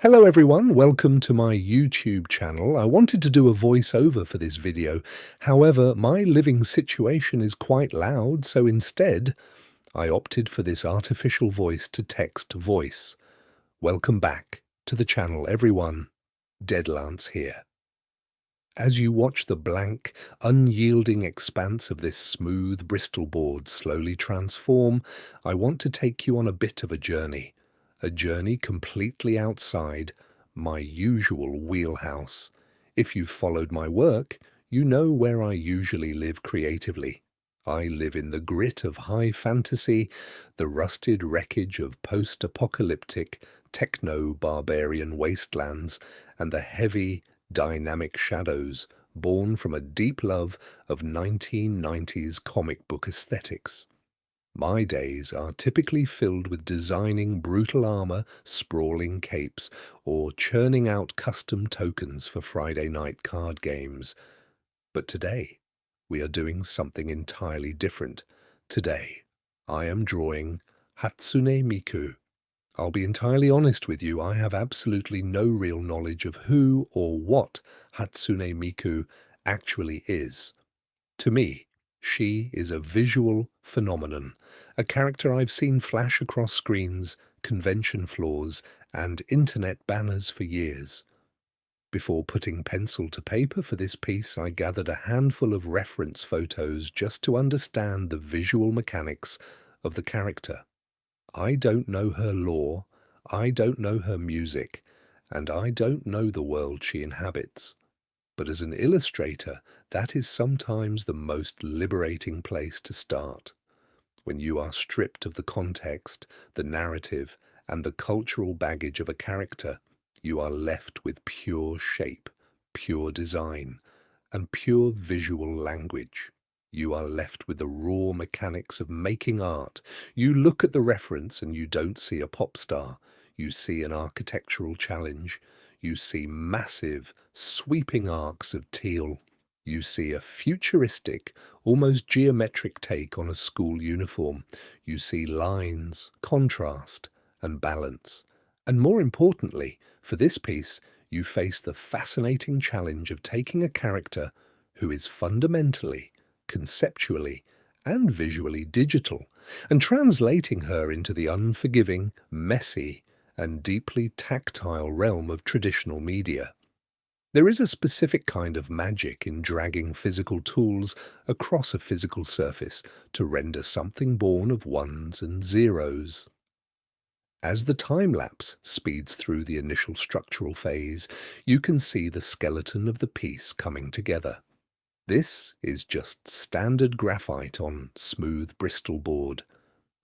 Hello everyone, welcome to my YouTube channel. I wanted to do a voiceover for this video. However, my living situation is quite loud, so instead, I opted for this artificial voice-to-text voice. Welcome back to the channel, everyone. Deadlance here. As you watch the blank, unyielding expanse of this smooth Bristol board slowly transform, I want to take you on a bit of a journey completely outside my usual wheelhouse. If you've followed my work, you know where I usually live creatively. I live in the grit of high fantasy, the rusted wreckage of post-apocalyptic, techno-barbarian wastelands, and the heavy, dynamic shadows born from a deep love of 1990s comic book aesthetics. My days are typically filled with designing brutal armor, sprawling capes, or churning out custom tokens for Friday night card games. But today, we are doing something entirely different. Today, I am drawing Hatsune Miku. I'll be entirely honest with you, I have absolutely no real knowledge of who or what Hatsune Miku actually is. To me, she is a visual phenomenon, a character I've seen flash across screens, convention floors, and internet banners for years. Before putting pencil to paper for this piece, I gathered a handful of reference photos just to understand the visual mechanics of the character. I don't know her lore, I don't know her music, and I don't know the world she inhabits. But as an illustrator, that is sometimes the most liberating place to start. When you are stripped of the context, the narrative, and the cultural baggage of a character, you are left with pure shape, pure design, and pure visual language. You are left with the raw mechanics of making art. You look at the reference and you don't see a pop star. You see an architectural challenge. You see massive, sweeping arcs of teal. You see a futuristic, almost geometric take on a school uniform. You see lines, contrast, and balance. And more importantly, for this piece, you face the fascinating challenge of taking a character who is fundamentally, conceptually, and visually digital, and translating her into the unforgiving, messy, and deeply tactile realm of traditional media. There is a specific kind of magic in dragging physical tools across a physical surface to render something born of ones and zeros. As the time-lapse speeds through the initial structural phase, you can see the skeleton of the piece coming together. This is just standard graphite on smooth Bristol board.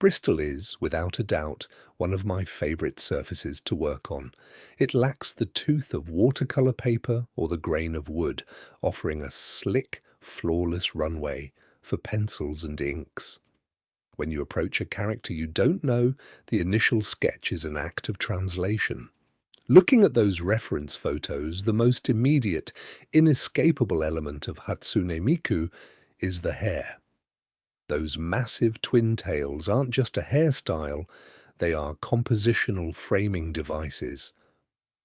Bristol is, without a doubt, one of my favourite surfaces to work on. It lacks the tooth of watercolour paper or the grain of wood, offering a slick, flawless runway for pencils and inks. When you approach a character you don't know, the initial sketch is an act of translation. Looking at those reference photos, the most immediate, inescapable element of Hatsune Miku is the hair. Those massive twin tails aren't just a hairstyle, they are compositional framing devices.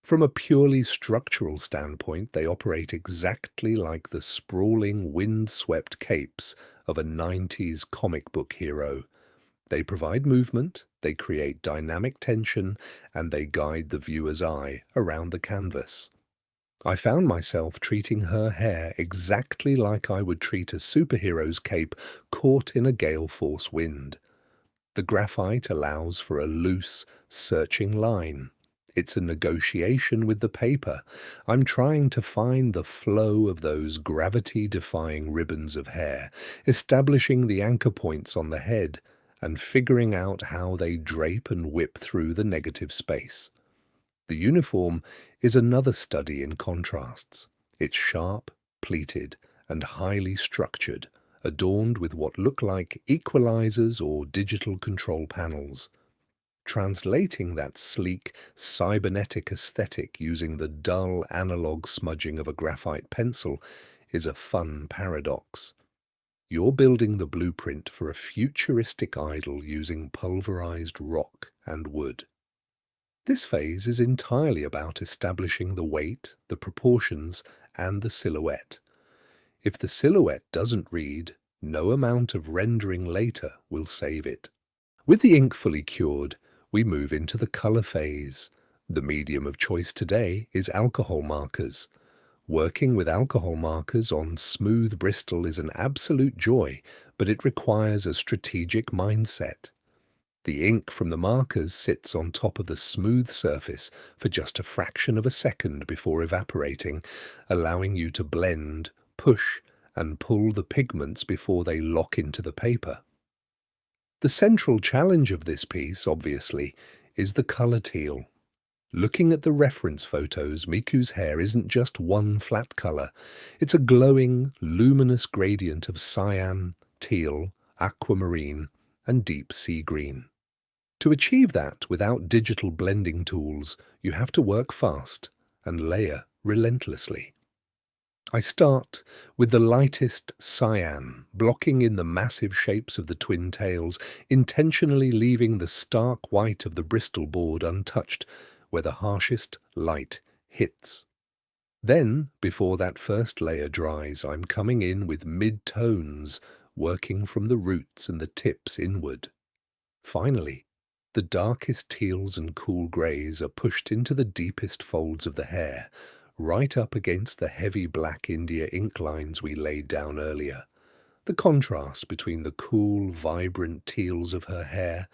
From a purely structural standpoint, they operate exactly like the sprawling, wind-swept capes of a 90s comic book hero. They provide movement, they create dynamic tension, and they guide the viewer's eye around the canvas. I found myself treating her hair exactly like I would treat a superhero's cape caught in a gale force wind. The graphite allows for a loose, searching line. It's a negotiation with the paper. I'm trying to find the flow of those gravity-defying ribbons of hair, establishing the anchor points on the head, and figuring out how they drape and whip through the negative space. The uniform is another study in contrasts. It's sharp, pleated, and highly structured, adorned with what look like equalizers or digital control panels. Translating that sleek, cybernetic aesthetic using the dull analog smudging of a graphite pencil is a fun paradox. You're building the blueprint for a futuristic idol using pulverized rock and wood. This phase is entirely about establishing the weight, the proportions, and the silhouette. If the silhouette doesn't read, no amount of rendering later will save it. With the ink fully cured, we move into the color phase. The medium of choice today is alcohol markers. Working with alcohol markers on smooth Bristol is an absolute joy, but it requires a strategic mindset. The ink from the markers sits on top of the smooth surface for just a fraction of a second before evaporating, allowing you to blend, push, and pull the pigments before they lock into the paper. The central challenge of this piece, obviously, is the color teal. Looking at the reference photos, Miku's hair isn't just one flat color. It's a glowing, luminous gradient of cyan, teal, aquamarine, and deep sea green. To achieve that without digital blending tools, you have to work fast and layer relentlessly. I start with the lightest cyan, blocking in the massive shapes of the twin tails, intentionally leaving the stark white of the Bristol board untouched, where the harshest light hits. Then, before that first layer dries, I'm coming in with mid-tones, working from the roots and the tips inward. Finally, the darkest teals and cool greys are pushed into the deepest folds of the hair, right up against the heavy black India ink lines we laid down earlier. The contrast between the cool, vibrant teals of her hair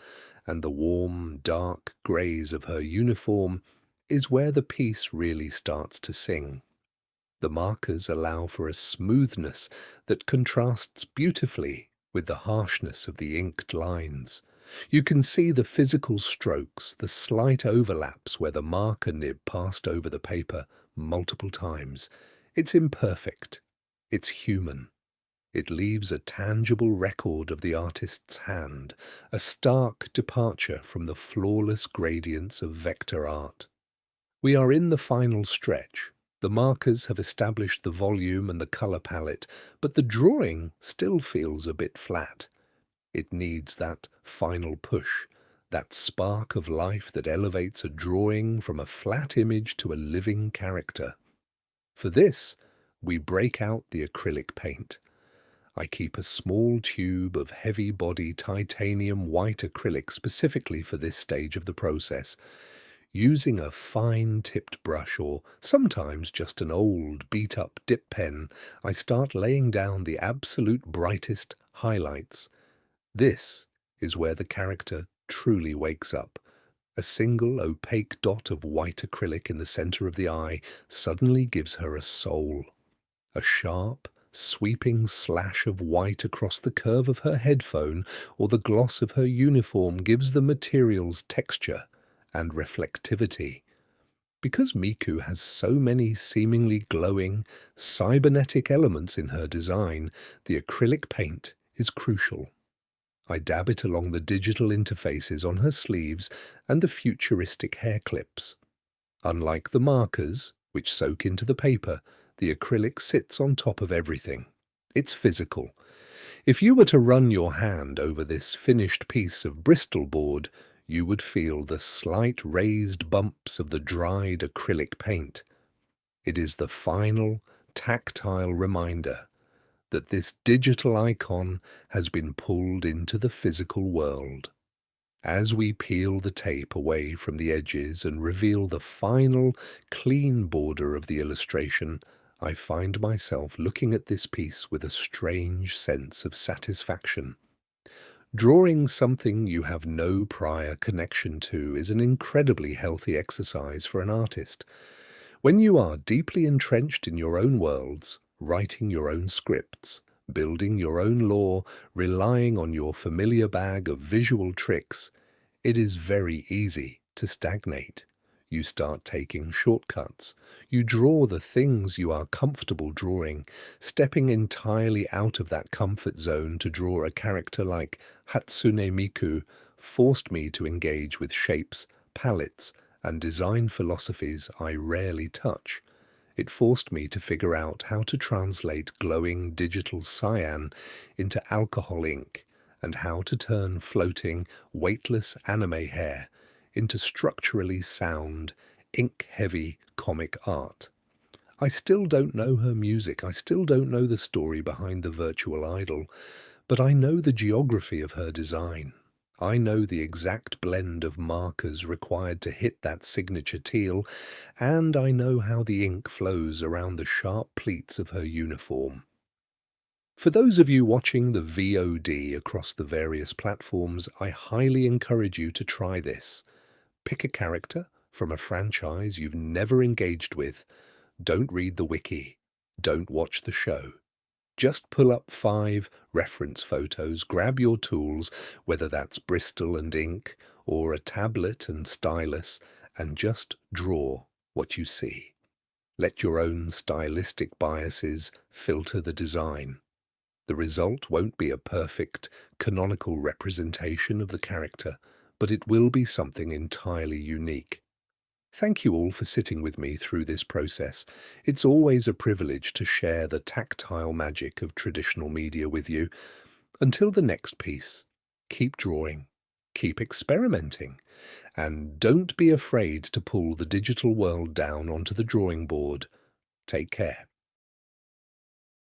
and the warm, dark greys of her uniform is where the piece really starts to sing. The markers allow for a smoothness that contrasts beautifully with the harshness of the inked lines. You can see the physical strokes, the slight overlaps where the marker nib passed over the paper multiple times. It's imperfect. It's human. It leaves a tangible record of the artist's hand, a stark departure from the flawless gradients of vector art. We are in the final stretch. The markers have established the volume and the color palette, but the drawing still feels a bit flat. It needs that final push, that spark of life that elevates a drawing from a flat image to a living character. For this, we break out the acrylic paint. I keep a small tube of heavy-body titanium white acrylic specifically for this stage of the process. Using a fine-tipped brush or sometimes just an old beat-up dip pen, I start laying down the absolute brightest highlights. This is where the character truly wakes up. A single opaque dot of white acrylic in the center of the eye suddenly gives her a soul. A sharp, sweeping slash of white across the curve of her headphone or the gloss of her uniform gives the material's texture and reflectivity. Because Miku has so many seemingly glowing, cybernetic elements in her design, the acrylic paint is crucial. I dab it along the digital interfaces on her sleeves and the futuristic hair clips. Unlike the markers, which soak into the paper, the acrylic sits on top of everything. It's physical. If you were to run your hand over this finished piece of Bristol board, you would feel the slight raised bumps of the dried acrylic paint. It is the final, tactile reminder that this digital icon has been pulled into the physical world. As we peel the tape away from the edges and reveal the final, clean border of the illustration, I find myself looking at this piece with a strange sense of satisfaction. Drawing something you have no prior connection to is an incredibly healthy exercise for an artist. When you are deeply entrenched in your own worlds, writing your own scripts, building your own lore, relying on your familiar bag of visual tricks, it is very easy to stagnate. You start taking shortcuts. You draw the things you are comfortable drawing, stepping entirely out of that comfort zone to draw a character like Hatsune Miku forced me to engage with shapes, palettes, and design philosophies I rarely touch. It forced me to figure out how to translate glowing digital cyan into alcohol ink and how to turn floating, weightless anime hair into structurally sound, ink-heavy comic art. I still don't know her music, I still don't know the story behind the virtual idol, but I know the geography of her design. I know the exact blend of markers required to hit that signature teal, and I know how the ink flows around the sharp pleats of her uniform. For those of you watching the VOD across the various platforms, I highly encourage you to try this. Pick a character from a franchise you've never engaged with. Don't read the wiki. Don't watch the show. Just pull up 5 reference photos, grab your tools, whether that's Bristol and ink or a tablet and stylus, and just draw what you see. Let your own stylistic biases filter the design. The result won't be a perfect, canonical representation of the character, but it will be something entirely unique. Thank you all for sitting with me through this process. It's always a privilege to share the tactile magic of traditional media with you. Until the next piece, keep drawing, keep experimenting, and don't be afraid to pull the digital world down onto the drawing board. Take care.